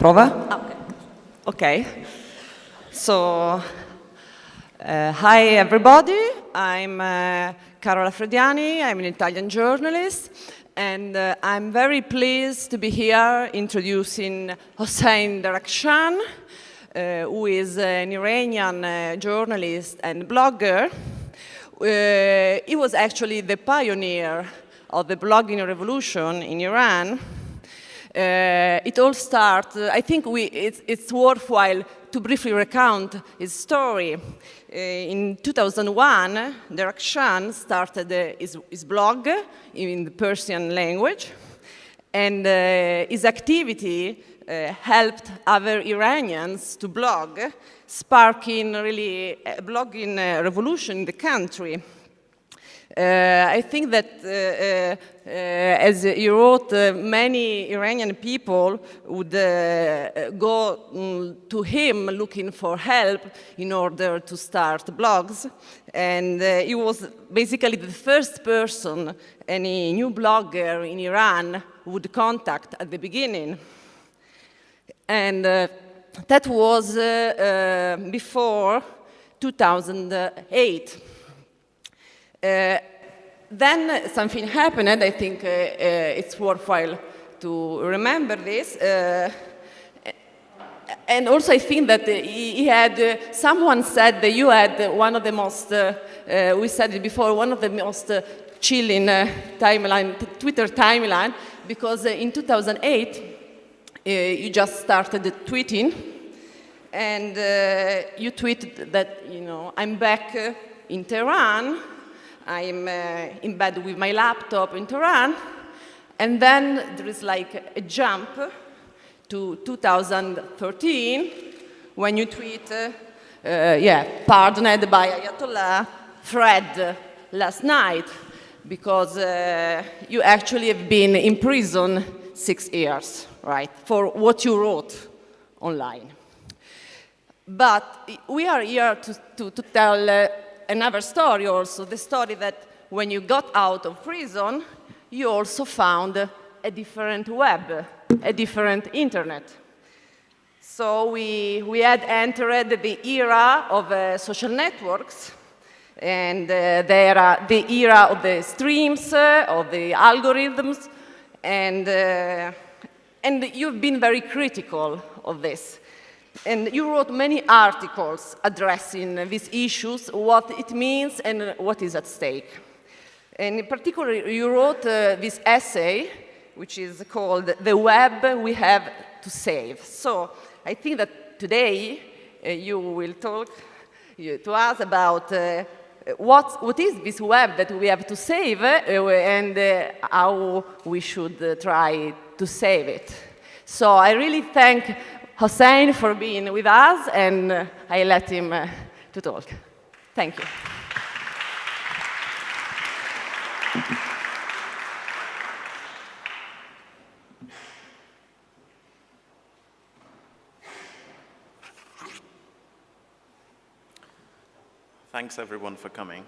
Prova? Okay. Okay. So, hi everybody. I'm Carola Frediani. I'm an Italian journalist. And I'm very pleased to be here introducing Hossein Derakhshan, who is an Iranian journalist and blogger. He was actually the pioneer of the blogging revolution in Iran. It all started, I think it's worthwhile to briefly recount his story. In 2001, Derakhshan started his blog in the Persian language, and his activity helped other Iranians to blog, sparking really a blogging revolution in the country. I think that, as he wrote, many Iranian people would go to him looking for help in order to start blogs. And he was basically the first person any new blogger in Iran would contact at the beginning. And that was before 2008. Then something happened, and I think it's worthwhile to remember this. And also I think that he had, someone said that you had one of the most, we said it before, one of the most chilling Twitter timeline, because in 2008, you just started tweeting, and you tweeted that, I'm back in Tehran. I'm in bed with my laptop in Tehran, and then there is like a jump to 2013 when you tweet, pardoned by Ayatollah Fred last night, because you actually have been in prison 6 years, right, for what you wrote online. But we are here to tell another story also, the story that when you got out of prison, you also found a different web, a different internet. So we had entered the era of social networks, and the era of the streams, of the algorithms, and you've been very critical of this. And you wrote many articles addressing these issues, what it means and what is at stake. And in particular, you wrote this essay, which is called "The Web We Have to Save." So I think that today you will talk to us about what is this web that we have to save and how we should try to save it. So I really thank Hossein for being with us, and I let him to talk. Thank you. Thanks everyone for coming.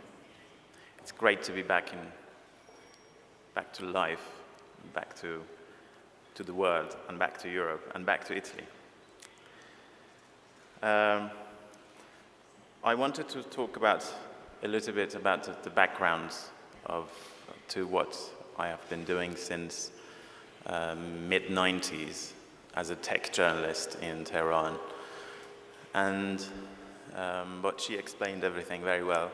It's great to be back to life, back to the world, and back to Europe, and back to Italy. I wanted to talk a little bit about the background to what I have been doing since mid-90s as a tech journalist in Tehran. But she explained everything very well.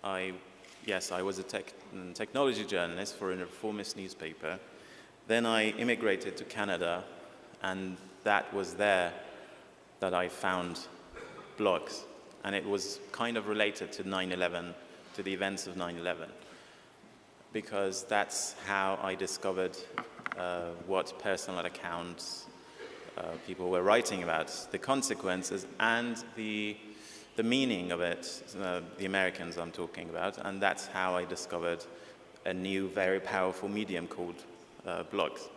I was a technology journalist for a reformist newspaper. Then I immigrated to Canada, and that was there that I found blogs, and it was kind of related to 9/11, to the events of 9/11, because that's how I discovered what personal accounts people were writing about, the consequences and the meaning of it, the Americans I'm talking about, and that's how I discovered a new, very powerful medium called blogs.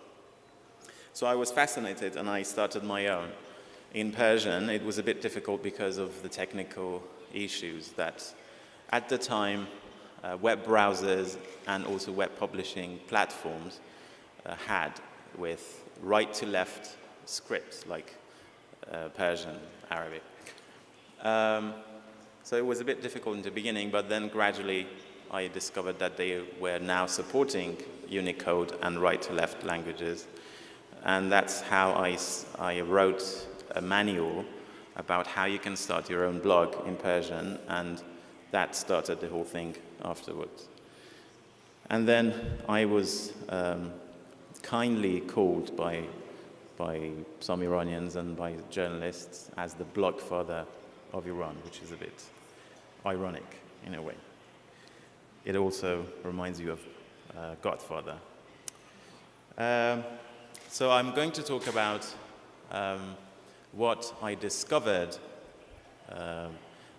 So I was fascinated, and I started my own. In Persian, it was a bit difficult because of the technical issues that, at the time, web browsers and also web publishing platforms had with right-to-left scripts like Persian, Arabic. So it was a bit difficult in the beginning, but then gradually I discovered that they were now supporting Unicode and right-to-left languages. And that's how I wrote a manual about how you can start your own blog in Persian, and that started the whole thing afterwards. And then I was kindly called by some Iranians and by journalists as the blog father of Iran, which is a bit ironic in a way. It also reminds you of Godfather. So I'm going to talk about what I discovered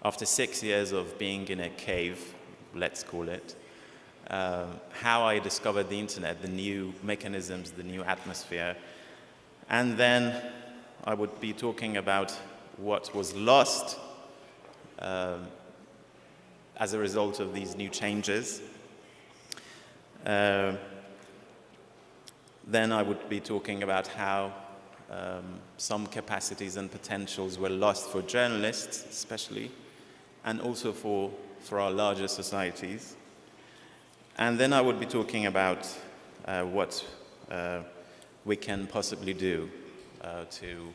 after 6 years of being in a cave, let's call it, how I discovered the internet, the new mechanisms, the new atmosphere. And then I would be talking about what was lost as a result of these new changes. Then I would be talking about how some capacities and potentials were lost for journalists, especially, and also for our larger societies. And then I would be talking about what we can possibly do to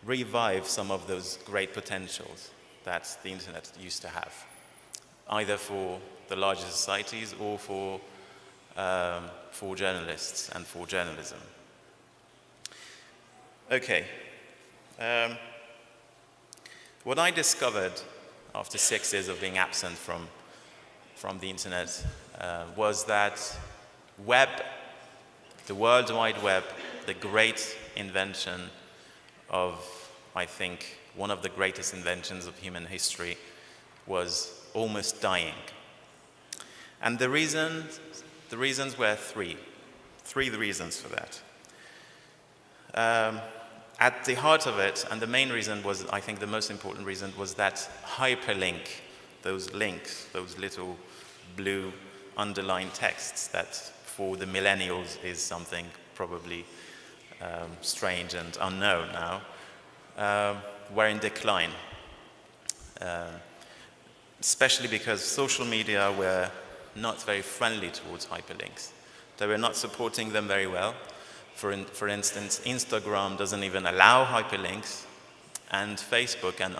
revive some of those great potentials that the internet used to have, either for the larger societies or for journalists and for journalism. Okay. What I discovered after 6 years of being absent from the internet was that the World Wide Web, the great invention of, I think, one of the greatest inventions of human history, was almost dying. And the reasons were three reasons for that. At the heart of it, and the main reason was, I think the most important reason, was that hyperlink, those links, those little blue underlined texts that for the millennials is something probably strange and unknown now, were in decline. Especially because social media were not very friendly towards hyperlinks. They were not supporting them very well. For instance, Instagram doesn't even allow hyperlinks, and Facebook and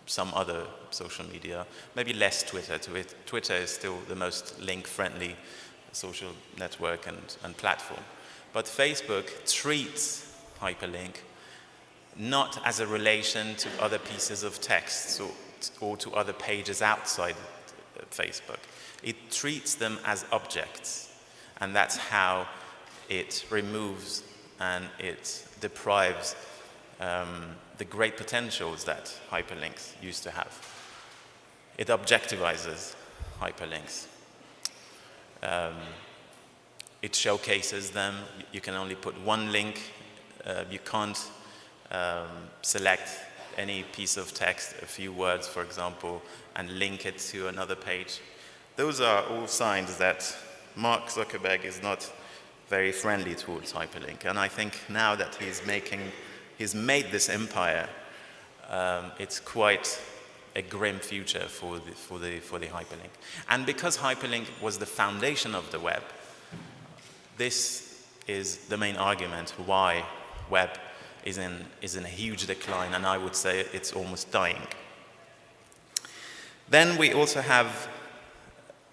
some other social media, maybe less Twitter. Twitter is still the most link-friendly social network and platform. But Facebook treats hyperlink not as a relation to other pieces of text or to other pages outside Facebook. It treats them as objects, and that's how it removes and it deprives the great potentials that hyperlinks used to have. It objectivizes hyperlinks. It showcases them. You can only put one link. You can't select any piece of text, a few words, for example, and link it to another page. Those are all signs that Mark Zuckerberg is not very friendly towards hyperlink. And I think now that he's made this empire, it's quite a grim future for the hyperlink. And because hyperlink was the foundation of the web, this is the main argument why web is in a huge decline, and I would say it's almost dying. Then we also have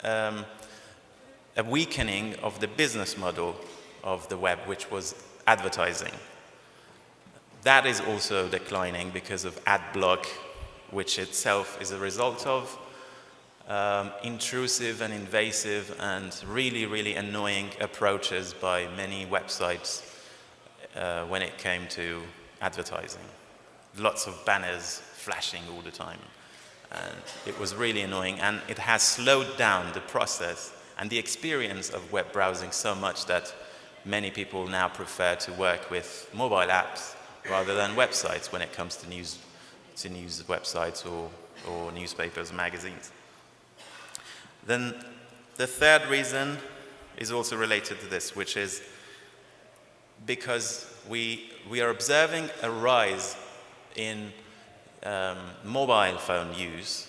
a weakening of the business model of the web, which was advertising. That is also declining because of ad block, which itself is a result of intrusive and invasive and really, really annoying approaches by many websites when it came to advertising. Lots of banners flashing all the time. And it was really annoying, and it has slowed down the process and the experience of web browsing so much that many people now prefer to work with mobile apps rather than websites when it comes to news websites or newspapers, magazines. Then the third reason is also related to this, which is because we are observing a rise in mobile phone use,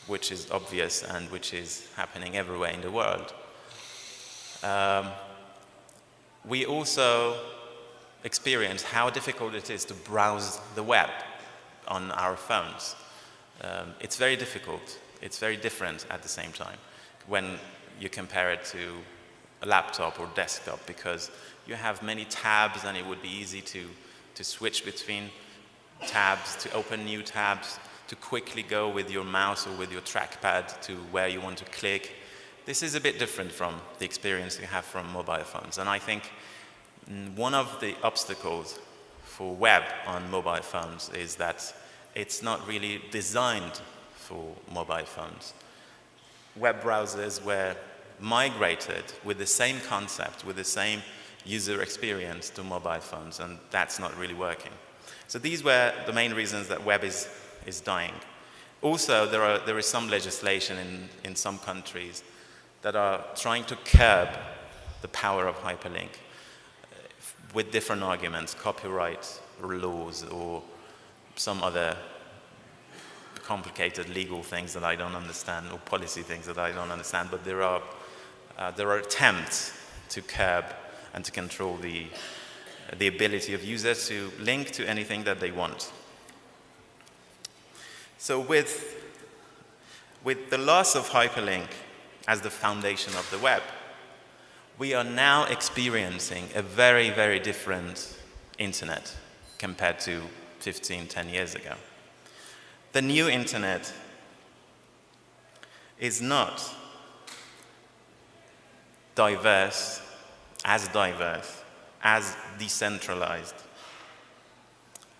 which is obvious and which is happening everywhere in the world. We also experience how difficult it is to browse the web on our phones. It's very difficult. It's very different at the same time when you compare it to a laptop or desktop, because you have many tabs and it would be easy to switch between tabs, to open new tabs, to quickly go with your mouse or with your trackpad to where you want to click. This is a bit different from the experience you have from mobile phones. And I think one of the obstacles for web on mobile phones is that it's not really designed for mobile phones. Web browsers were migrated with the same concept, with the same user experience to mobile phones, and that's not really working. So these were the main reasons that web is dying. Also, there is some legislation in some countries that are trying to curb the power of hyperlink with different arguments, copyright laws or some other complicated legal things that I don't understand, or policy things that I don't understand, but there are attempts to curb and to control the ability of users to link to anything that they want. So with the loss of hyperlink as the foundation of the web, we are now experiencing a very, very different internet compared to 10 years ago. The new internet is not diverse, as decentralized,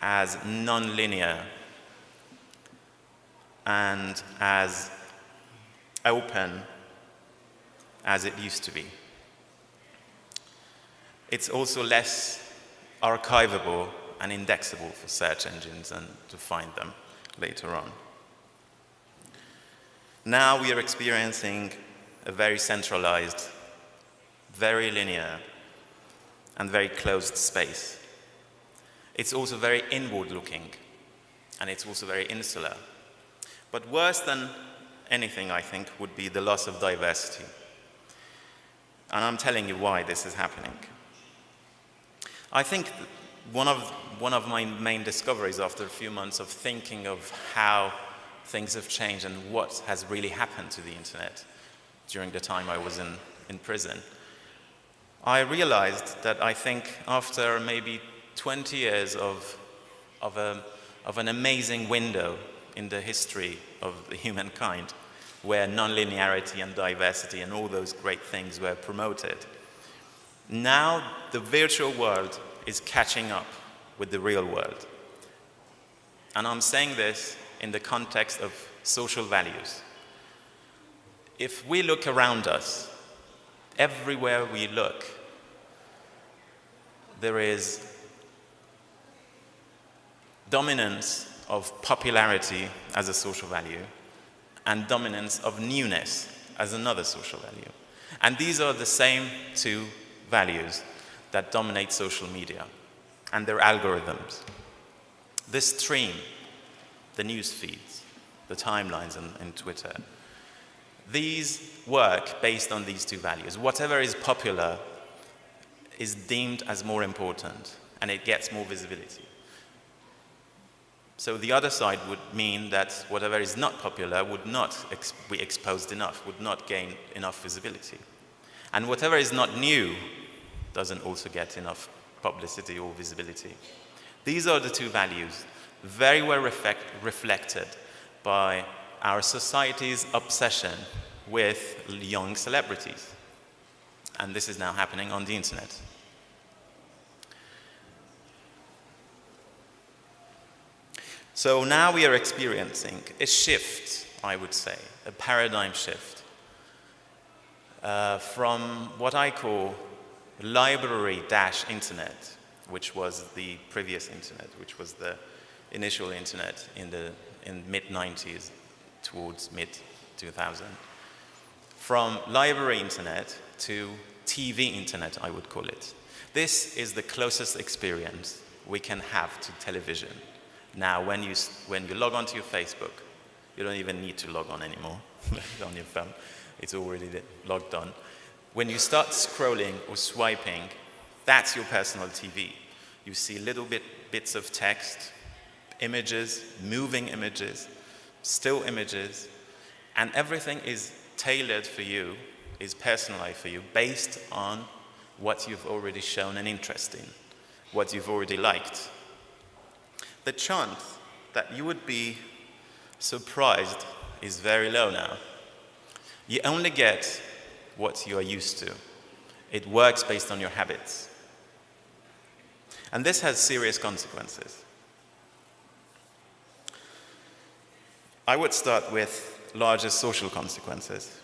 as non-linear, and as open as it used to be. It's also less archivable and indexable for search engines and to find them later on. Now we are experiencing a very centralized, very linear, and very closed space. It's also very inward-looking, and it's also very insular. But worse than anything, I think, would be the loss of diversity. And I'm telling you why this is happening. I think one of my main discoveries after a few months of thinking of how things have changed and what has really happened to the internet during the time I was in prison, I realized that I think after maybe 20 years of an amazing window in the history of humankind, where nonlinearity and diversity and all those great things were promoted, now the virtual world is catching up with the real world. And I'm saying this in the context of social values. If we look around us, everywhere we look, there is dominance of popularity as a social value and dominance of newness as another social value. And these are the same two values that dominate social media and their algorithms. The stream, the news feeds, the timelines in Twitter, these work based on these two values. Whatever is popular is deemed as more important, and it gets more visibility. So the other side would mean that whatever is not popular would not be exposed enough, would not gain enough visibility. And whatever is not new doesn't also get enough publicity or visibility. These are the two values, very well reflected by our society's obsession with young celebrities. And this is now happening on the internet. So now we are experiencing a shift, I would say, a paradigm shift from what I call library-internet, which was the previous internet, which was the initial internet in mid-90s towards mid-2000. From library internet to TV internet, I would call it. This is the closest experience we can have to television. Now, when you log onto your Facebook, you don't even need to log on anymore on your phone. It's already logged on. When you start scrolling or swiping, that's your personal TV. You see little bits of text, images, moving images, still images, and everything is tailored for you, is personalized for you, based on what you've already shown an interest in, what you've already liked. The chance that you would be surprised is very low now. You only get what you are used to. It works based on your habits. And this has serious consequences. I would start with larger social consequences.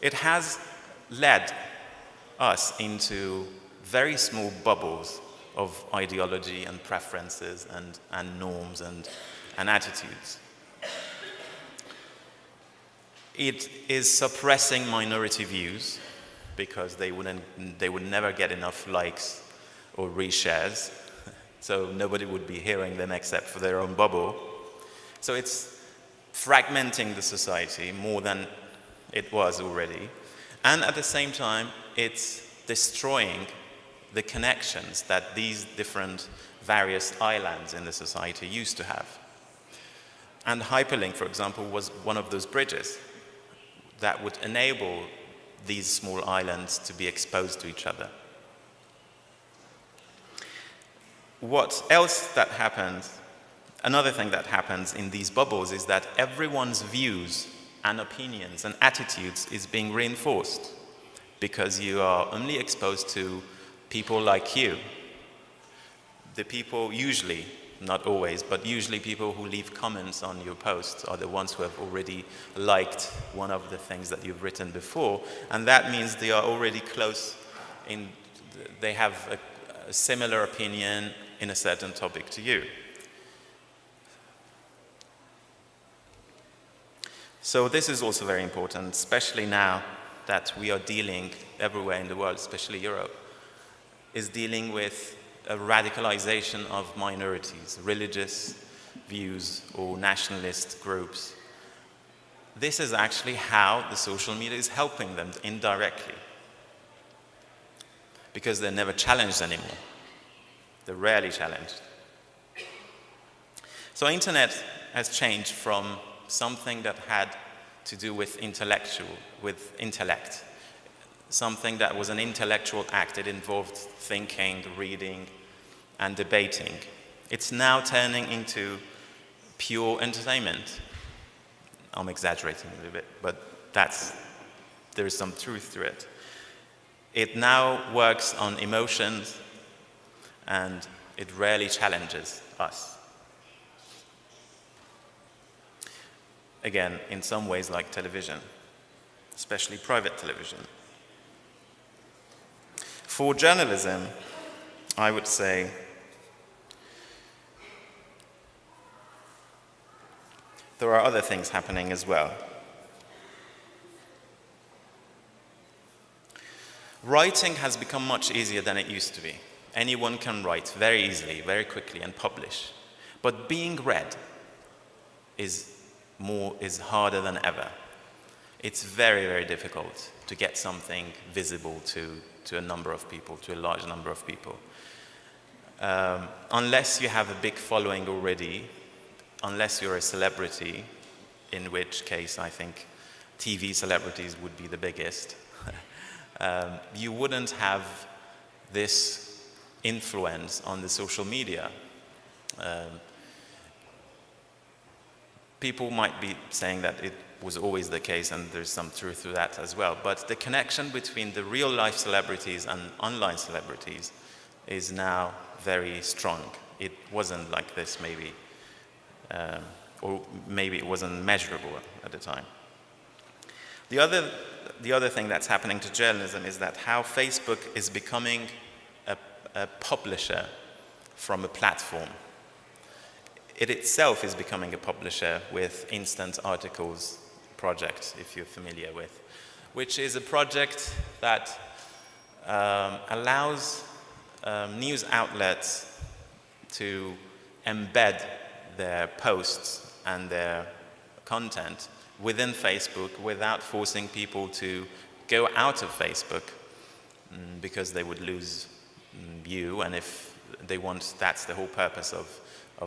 It has led us into very small bubbles of ideology and preferences and norms and attitudes. It is suppressing minority views because they would never get enough likes or reshares, so nobody would be hearing them except for their own bubble. So it's fragmenting the society more than it was already, and at the same time it's destroying the connections that these different various islands in the society used to have. And hyperlink, for example, was one of those bridges that would enable these small islands to be exposed to each other. What else that happens, another thing that happens in these bubbles is that everyone's views and opinions and attitudes is being reinforced because you are only exposed to people like you. The people usually, not always, but usually people who leave comments on your posts are the ones who have already liked one of the things that you've written before, and that means they are already close in, they have a similar opinion in a certain topic to you. So this is also very important, especially now that we are dealing everywhere in the world, especially Europe, is dealing with a radicalization of minorities, religious views or nationalist groups. This is actually how the social media is helping them indirectly, because they're never challenged anymore. They're rarely challenged. So internet has changed from something that had to do with intellect, something that was an intellectual act. It involved thinking, reading, and debating. It's now turning into pure entertainment. I'm exaggerating a little bit, but there is some truth to it. It now works on emotions, and it rarely challenges us. Again, in some ways like television, especially private television. For journalism, I would say there are other things happening as well. Writing has become much easier than it used to be. Anyone can write very easily, very quickly, and publish. But being read is harder than ever. It's very, very difficult to get something visible to a number of people, to a large number of people. Unless you have a big following already, unless you're a celebrity, in which case I think TV celebrities would be the biggest, you wouldn't have this influence on the social media. People might be saying that it was always the case, and there's some truth to that as well, but the connection between the real-life celebrities and online celebrities is now very strong. It wasn't like this maybe, or maybe it wasn't measurable at the time. The other thing that's happening to journalism is that how Facebook is becoming a publisher from a platform. It itself is becoming a publisher with Instant Articles project, if you're familiar with, which is a project that allows news outlets to embed their posts and their content within Facebook without forcing people to go out of Facebook because they would lose you, and if they want, that's the whole purpose of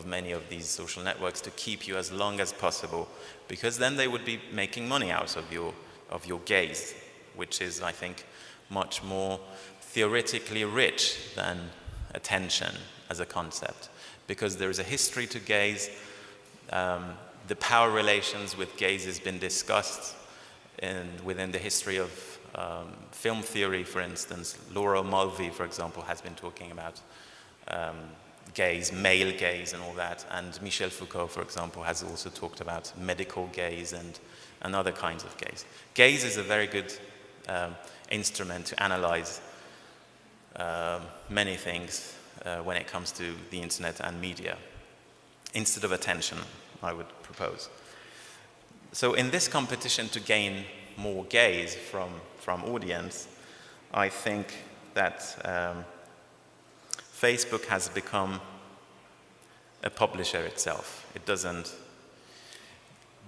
many of these social networks, to keep you as long as possible, because then they would be making money out of your gaze, which is, I think, much more theoretically rich than attention as a concept, because there is a history to gaze. The power relations with gaze has been discussed within the history of film theory, for instance. Laura Mulvey, for example, has been talking about gaze, male gaze and all that, and Michel Foucault, for example, has also talked about medical gaze and other kinds of gaze. Gaze is a very good instrument to analyze many things when it comes to the internet and media, instead of attention, I would propose. So in this competition to gain more gaze from audience, I think that Facebook has become a publisher itself. It doesn't,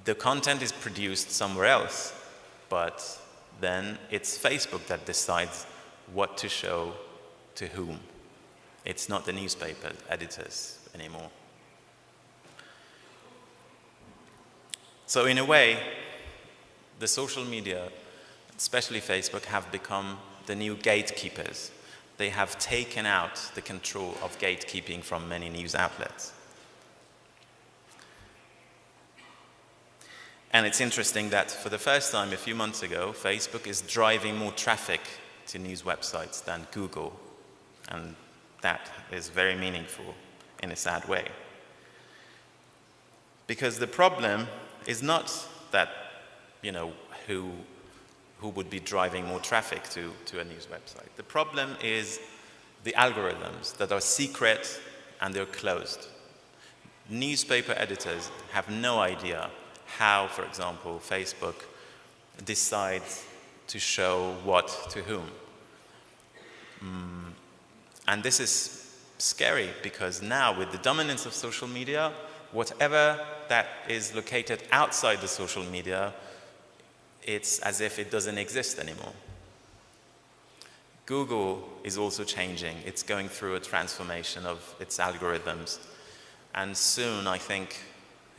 the content is produced somewhere else, but then it's Facebook that decides what to show to whom. It's not the newspaper editors anymore. So in a way, the social media, especially Facebook, have become the new gatekeepers. They have taken out the control of gatekeeping from many news outlets. And it's interesting that for the first time a few months ago, Facebook is driving more traffic to news websites than Google. And that is very meaningful in a sad way. Because the problem is not that, you know, who would be driving more traffic to a news website. The problem is the algorithms that are secret and they're closed. Newspaper editors have no idea how, for example, Facebook decides to show what to whom. And this is scary because now, with the dominance of social media, whatever that is located outside the social media, it's as if it doesn't exist anymore. Google is also changing. It's going through a transformation of its algorithms. And soon, I think,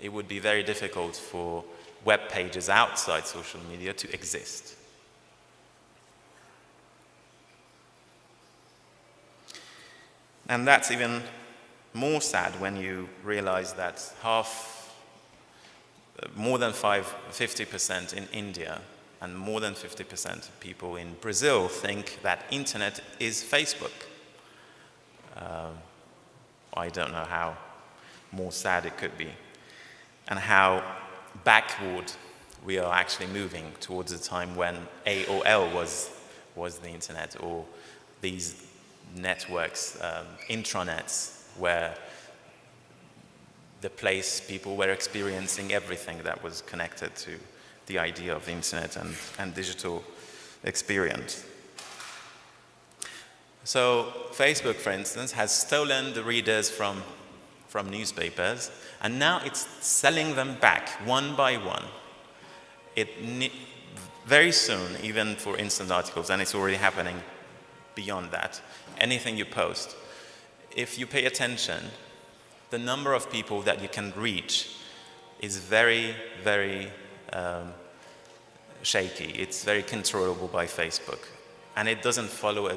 it would be very difficult for web pages outside social media to exist. And that's even more sad when you realize that more than 50% in India and more than 50% of people in Brazil think that internet is Facebook. I don't know how more sad it could be, and how backward we are actually moving towards a time when AOL was the internet, or these networks, intranets, where the place people were experiencing everything that was connected to the idea of the internet and digital experience. So Facebook, for instance, has stolen the readers from newspapers, and now it's selling them back one by one. Very soon, even for instant articles, and it's already happening beyond that, anything you post, if you pay attention, the number of people that you can reach is very, very shaky. It's very controllable by Facebook. And it doesn't follow a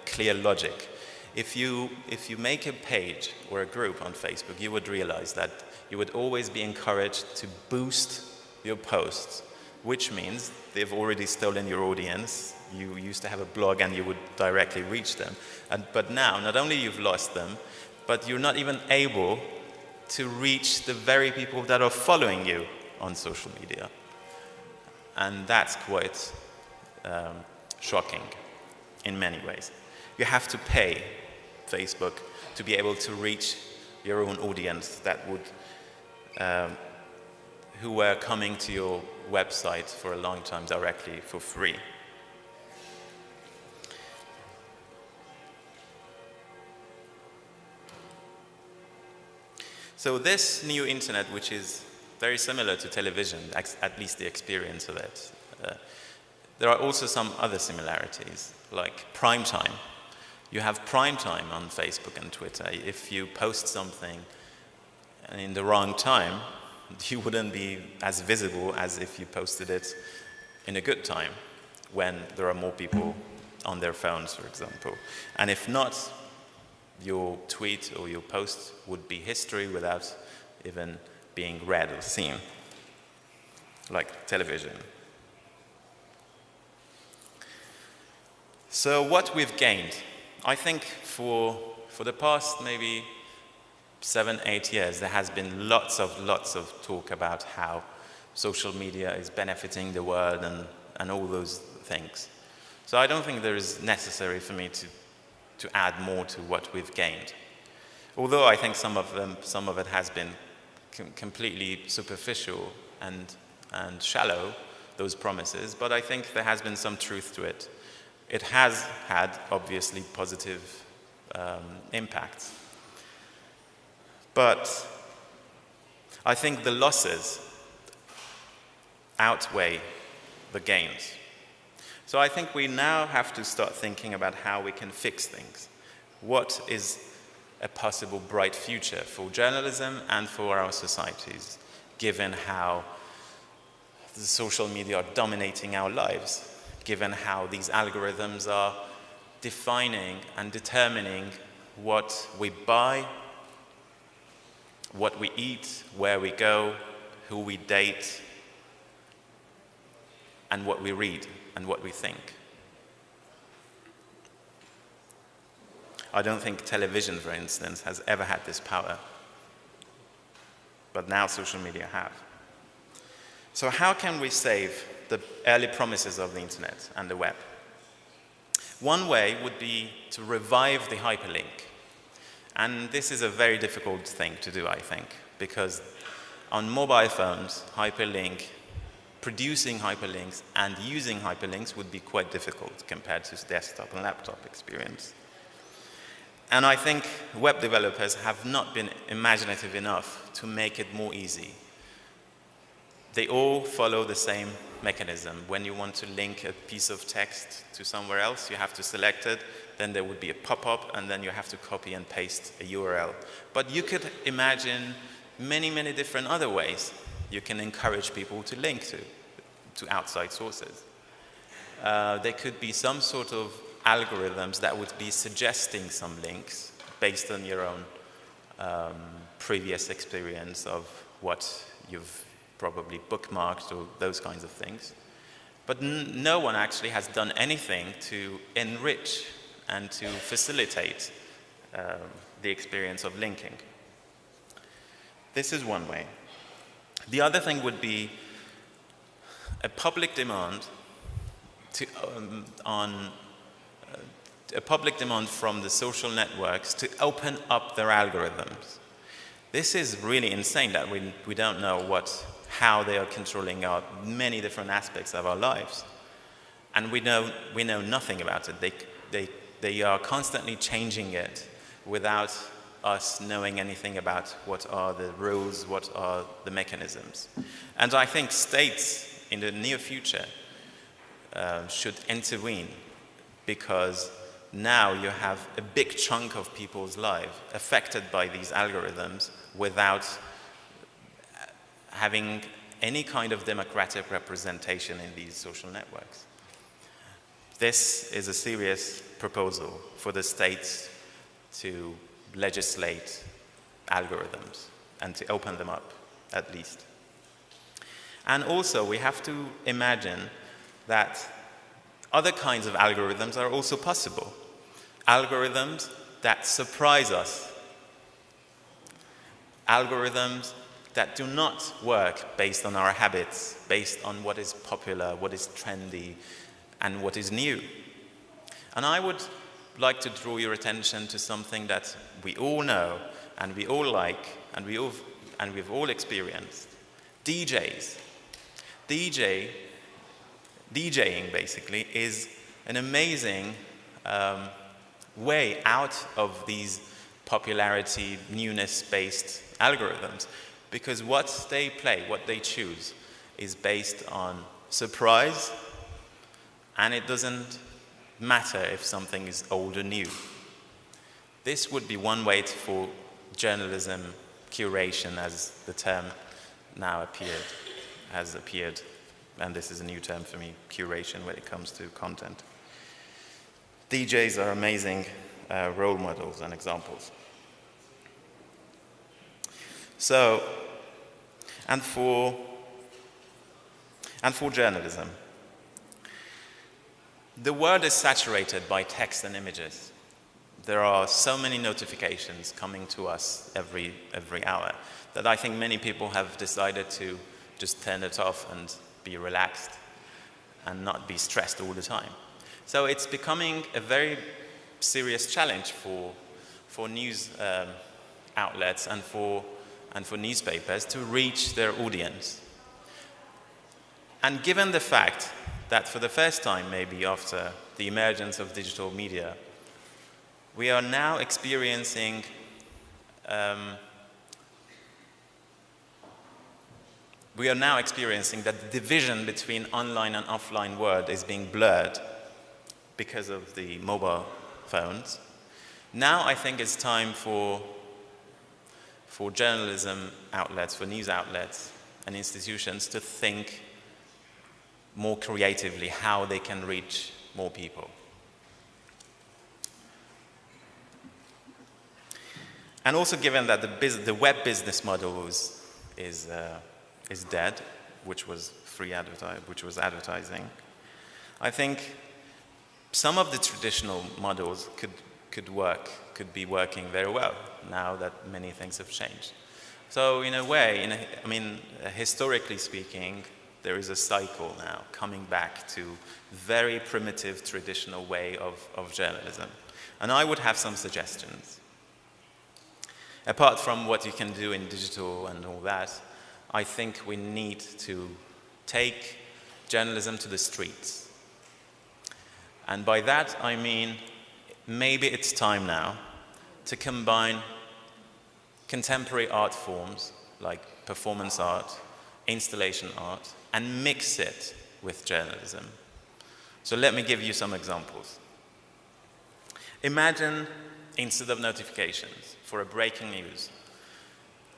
clear logic. If you make a page or a group on Facebook, you would realize that you would always be encouraged to boost your posts, which means they've already stolen your audience. You used to have a blog and you would directly reach them. But now, not only you've lost them, but you're not even able to reach the very people that are following you on social media. And that's quite shocking in many ways. You have to pay Facebook to be able to reach your own audience that would, who were coming to your website for a long time directly for free. So this new internet, which is very similar to television, at least the experience of it, there are also some other similarities, like prime time. You have prime time on Facebook and Twitter. If you post something in the wrong time, you wouldn't be as visible as if you posted it in a good time, when there are more people on their phones, for example. And if not, your tweet or your post would be history without even being read or seen, like television. So what we've gained, I think for the past maybe 7, 8 years, there has been lots of talk about how social media is benefiting the world and all those things. So I don't think there is necessary for me to add more to what we've gained. Although I think some of it has been completely superficial and shallow, those promises, but I think there has been some truth to it. It has had, obviously, positive impacts. But I think the losses outweigh the gains. So I think we now have to start thinking about how we can fix things. What is a possible bright future for journalism and for our societies, given how the social media are dominating our lives, given how these algorithms are defining and determining what we buy, what we eat, where we go, who we date, and what we read and what we think. I don't think television, for instance, has ever had this power, but now social media have. So how can we save the early promises of the internet and the web? One way would be to revive the hyperlink. And this is a very difficult thing to do, I think, because on mobile phones, producing hyperlinks and using hyperlinks would be quite difficult compared to desktop and laptop experience. And I think web developers have not been imaginative enough to make it more easy. They all follow the same mechanism. When you want to link a piece of text to somewhere else, you have to select it, then there would be a pop-up, and then you have to copy and paste a URL. But you could imagine many, many different other ways you can encourage people to link to outside sources. There could be some sort of algorithms that would be suggesting some links based on your own previous experience of what you've probably bookmarked or those kinds of things. But no one actually has done anything to enrich and to facilitate the experience of linking. This is one way. The other thing would be a public demand from the social networks to open up their algorithms. This is really insane that we don't know how they are controlling many different aspects of our lives. And we know nothing about it. They are constantly changing it without us knowing anything about what are the rules, what are the mechanisms. And I think states in the near future should intervene, because now you have a big chunk of people's lives affected by these algorithms without having any kind of democratic representation in these social networks. This is a serious proposal for the states to legislate algorithms and to open them up, at least. And also, we have to imagine that other kinds of algorithms are also possible. Algorithms that surprise us. Algorithms that do not work based on our habits, based on what is popular, what is trendy, and what is new. And I would like to draw your attention to something that we all know, and we all like, and we've all experienced. DJs. DJing, basically, is an amazing way out of these popularity, newness-based algorithms, because what they play, what they choose, is based on surprise, and it doesn't matter if something is old or new. This would be one way for journalism curation, as the term now has appeared, and this is a new term for me, curation, when it comes to content. DJs are amazing role models and examples. So, and for journalism, the world is saturated by text and images. There are so many notifications coming to us every hour that I think many people have decided to just turn it off and be relaxed and not be stressed all the time. So it's becoming a very serious challenge for news outlets and for newspapers to reach their audience. And given the fact that for the first time, maybe after the emergence of digital media, we are now experiencing that the division between online and offline world is being blurred because of the mobile phones. Now I think it's time for journalism outlets, for news outlets and institutions to think more creatively how they can reach more people. And also given that the web business model is dead, which was advertising, I think some of the traditional models could be working very well now that many things have changed. So in a way, historically speaking, there is a cycle now coming back to very primitive traditional way of journalism. And I would have some suggestions. Apart from what you can do in digital and all that, I think we need to take journalism to the streets. And by that I mean maybe it's time now to combine contemporary art forms like performance art, installation art, and mix it with journalism. So let me give you some examples. Imagine, instead of notifications for a breaking news,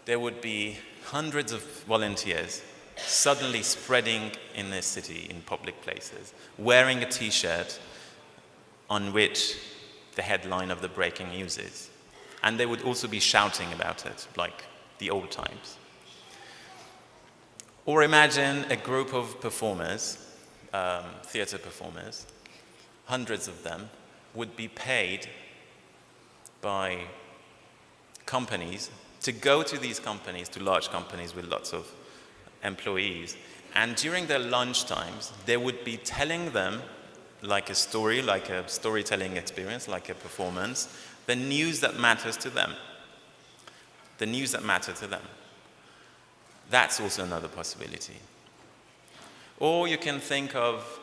there would be hundreds of volunteers suddenly spreading in the city, in public places, wearing a t-shirt on which the headline of the breaking news is. And they would also be shouting about it, like the old times. Or imagine a group of performers, theater performers, hundreds of them, would be paid by companies to go to these companies, to large companies with lots of employees, and during their lunch times, they would be telling them, like a story, like a storytelling experience, like a performance, the news that matters to them. The news that matter to them. That's also another possibility. Or you can think of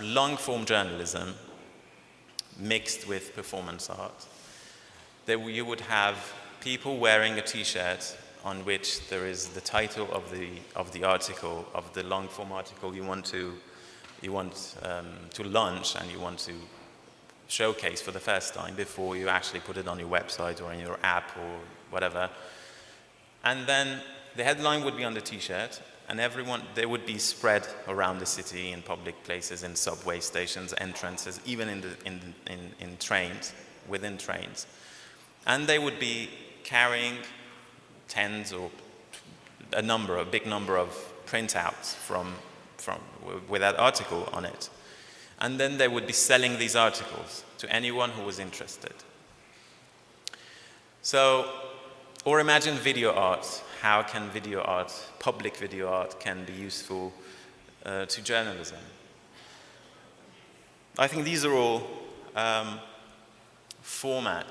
long-form journalism mixed with performance art. You would have people wearing a t-shirt on which there is the title of the article, of the long-form article you want to launch and you want to showcase for the first time before you actually put it on your website or in your app or whatever. And then the headline would be on the t-shirt, and they would be spread around the city in public places, in subway stations, entrances, even in trains, within trains. And they would be carrying tens or a big number of printouts with that article on it. And then they would be selling these articles to anyone who was interested. So, or imagine video art. How can video art, public video art, can be useful to journalism? I think these are all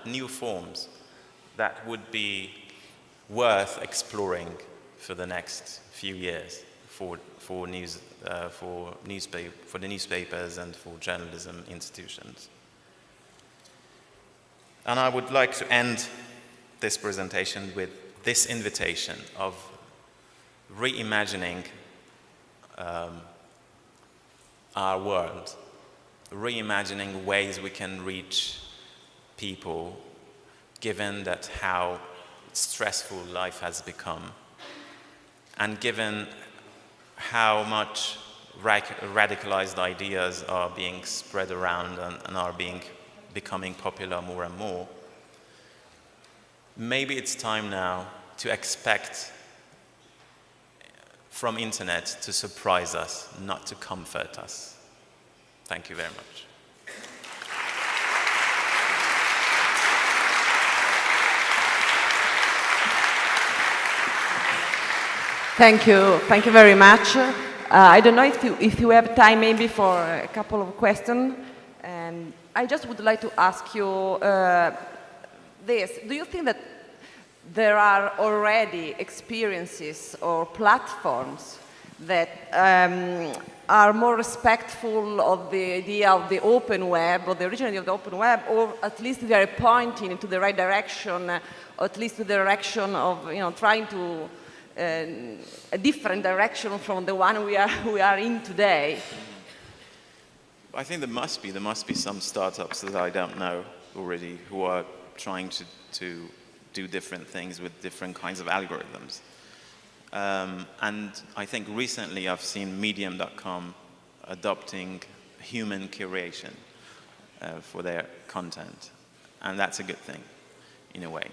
new forms that would be worth exploring for the next few years for the newspapers and for journalism institutions. And I would like to end this presentation with this invitation of reimagining our world, reimagining ways we can reach people, given that how stressful life has become, and given how much radicalized ideas are being spread around and are becoming popular more and more. Maybe it's time now to expect from internet to surprise us, not to comfort us. Thank you very much. Thank you very much. I don't know if you have time maybe for a couple of questions. And I just would like to ask you this. Do you think that there are already experiences or platforms that are more respectful of the idea of the open web, or the originality of the open web, or at least they are pointing into the right direction, or at least to the direction of trying to a different direction from the one we are in today? I think there must be some startups that I don't know already who are trying to do different things with different kinds of algorithms. And I think recently I've seen Medium.com adopting human curation for their content. And that's a good thing, in a way.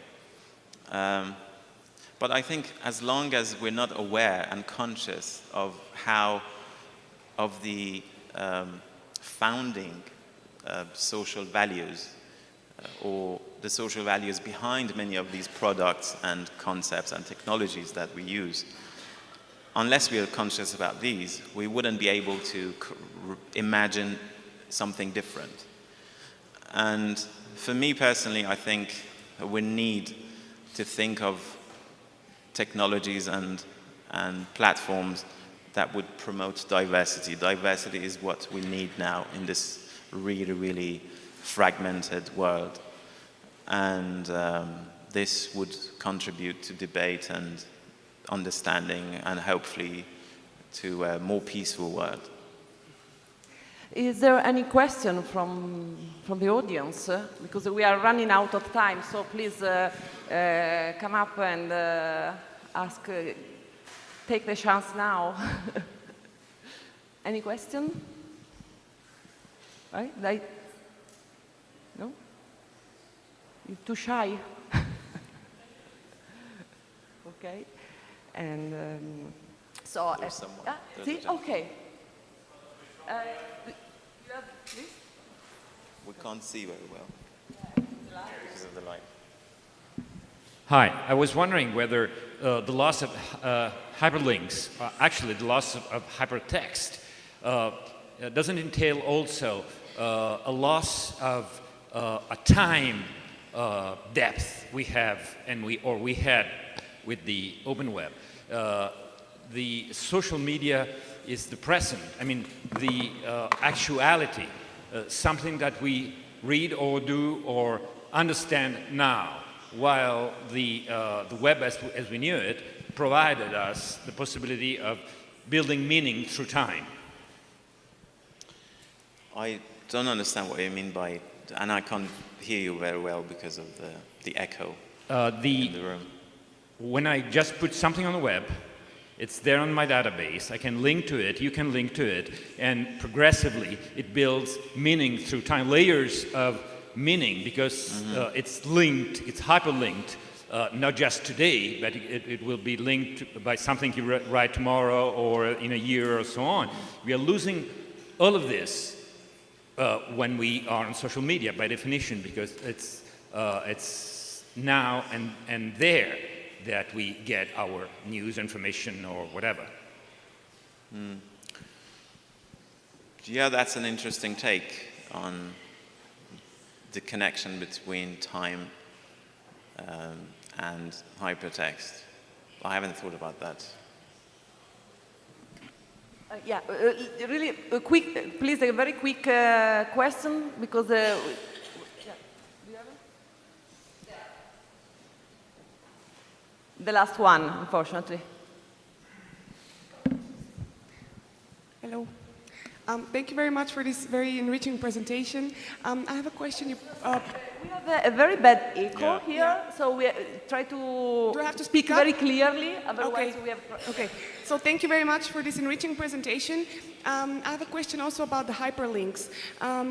But I think as long as we're not aware and conscious of the founding social values or the social values behind many of these products and concepts and technologies that we use, unless we are conscious about these, we wouldn't be able to imagine something different. And for me personally, I think we need to think of technologies and platforms that would promote diversity. Diversity is what we need now in this really, really fragmented world. And this would contribute to debate and understanding, and hopefully to a more peaceful world. Is there any question from the audience? Because we are running out of time, so please come up and ask. Take the chance now. Any question? Right? No? You're too shy. Okay. And so. See? Okay. You have, please? We can't see very well because of the light. Hi, I was wondering whether the loss of hyperlinks, actually the loss of hypertext, doesn't entail also a loss of a time depth we have we had with the open web. The social media is the present. I mean, the actuality, something that we read or do or understand now, while the web as we knew it provided us the possibility of building meaning through time. I don't understand what you mean by, and I can't hear you very well because of the echo in the room. When I just put something on the web, it's there on my database, I can link to it, you can link to it, and progressively it builds meaning through time, layers of meaning, because it's linked, it's hyperlinked, not just today, but it will be linked by something you write tomorrow or in a year or so on. We are losing all of this when we are on social media, by definition, because it's now and there that we get our news, information, or whatever. Yeah, that's an interesting take on the connection between time and hypertext. I haven't thought about that. Really quick, please, a very quick question, because The last one, unfortunately. Hello. Thank you very much for this very enriching presentation. I have a question. We have a very bad echo Yeah. here, so we try to Do I have to speak up? very clearly, otherwise Okay. we have... Okay, so thank you very much for this enriching presentation. I have a question also about the hyperlinks.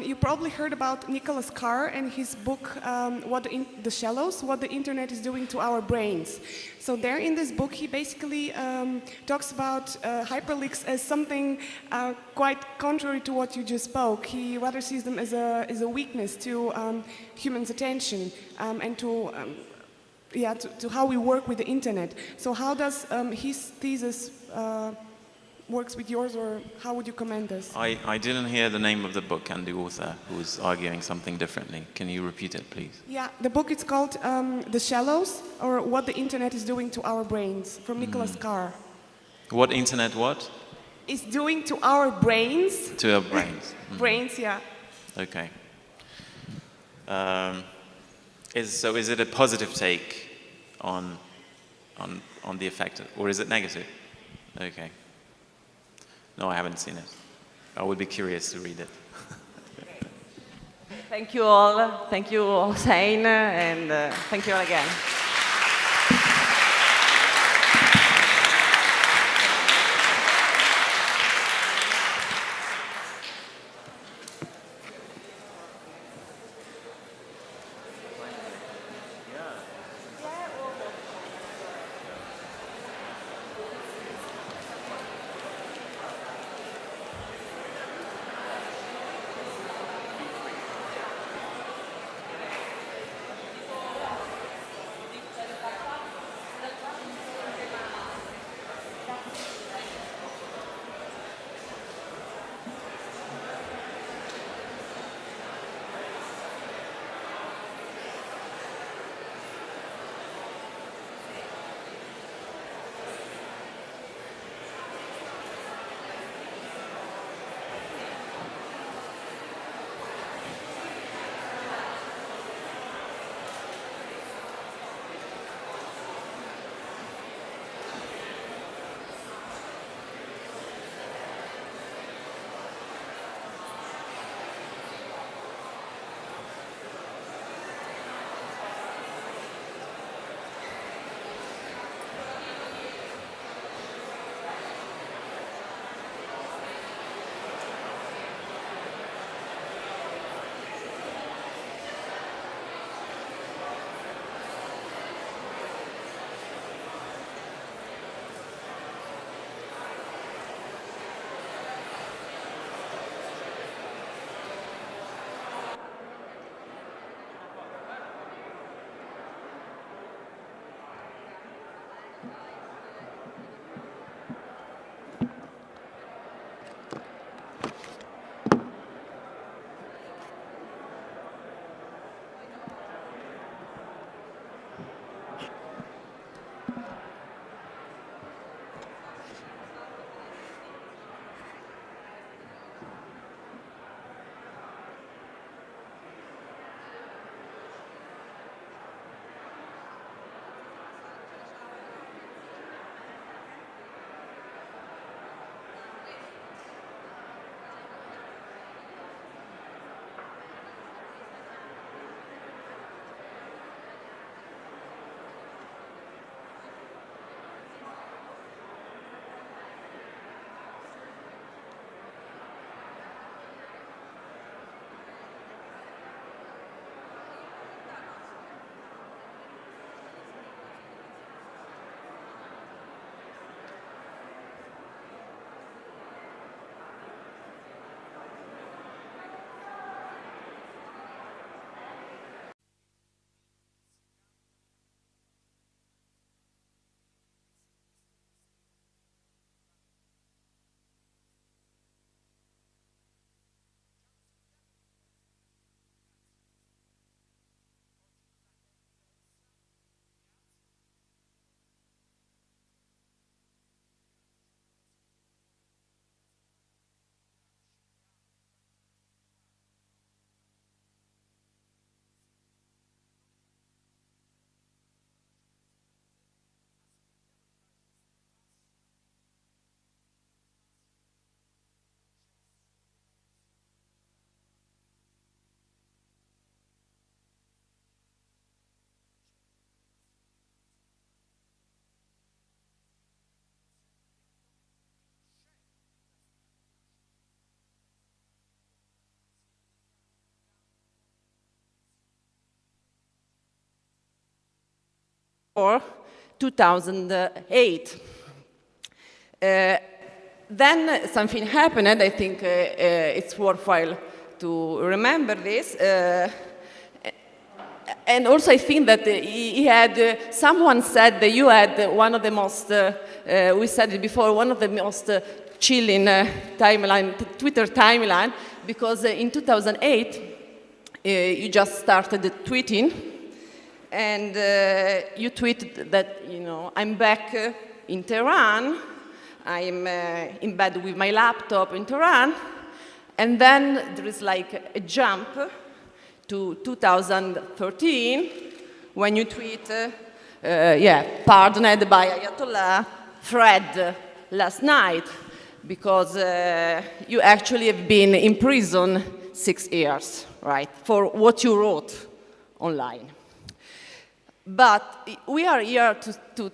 You probably heard about Nicholas Carr and his book, The Shallows, What the Internet is Doing to Our Brains. So there in this book, he basically talks about hyperlinks as something quite contrary to what you just spoke. He rather sees them as a weakness to humans' attention and to how we work with the internet. So how does his thesis works with yours, or how would you comment this? I didn't hear the name of the book and the author who was arguing something differently. Can you repeat it, please? Yeah, the book is called The Shallows, or What the Internet is Doing to Our Brains, from Nicholas Carr. What internet what? Is doing to our brains. To our brains. Brains, yeah. Okay. So is it a positive take on the effect, or is it negative? Okay. No, I haven't seen it. I would be curious to read it. Thank you all. Thank you, Hossein, and thank you all again. 2008. Then something happened, and I think it's worthwhile to remember this. And also I think that he had, someone said that you had one of the most, we said it before, one of the most chilling Twitter timeline, because in 2008, you just started tweeting, and you tweeted that, you know, I'm back in Tehran, I'm in bed with my laptop in Tehran, and then there is like a jump to 2013, when you tweet, pardoned by Ayatollah Fred last night, because you actually have been in prison 6 years, right, for what you wrote online. But we are here to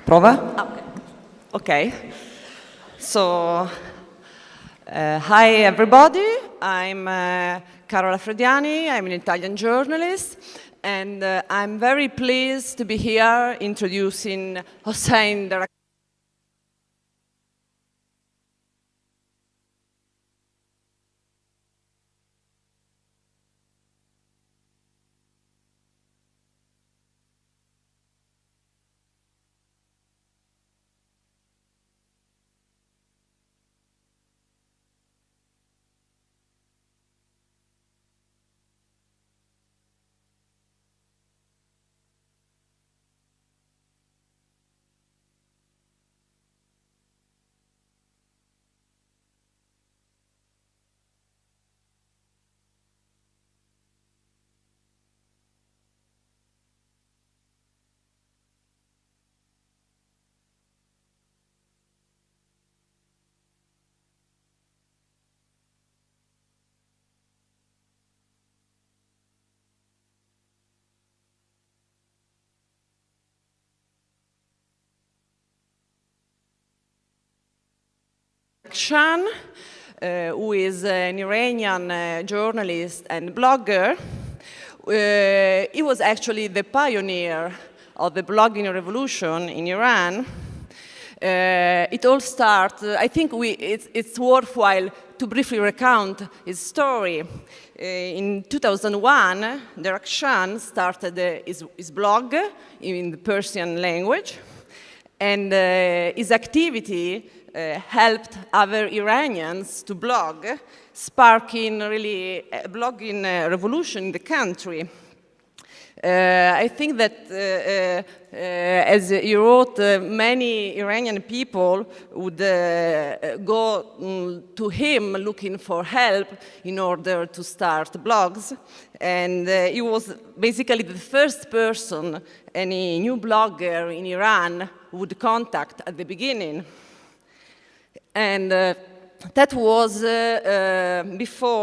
Prova? Okay. So, hi everybody. I'm Carola Frediani. I'm an Italian journalist, and I'm very pleased to be here introducing Hossein Derakhshan. Who is an Iranian journalist and blogger. He was actually the pioneer of the blogging revolution in Iran. It all started, I think it's worthwhile to briefly recount his story. In 2001, Derakhshan started his blog in the Persian language, and his activity helped other Iranians to blog, sparking really a blogging revolution in the country. I think that, as he wrote, many Iranian people would go to him looking for help in order to start blogs. And he was basically the first person any new blogger in Iran would contact at the beginning. And that was before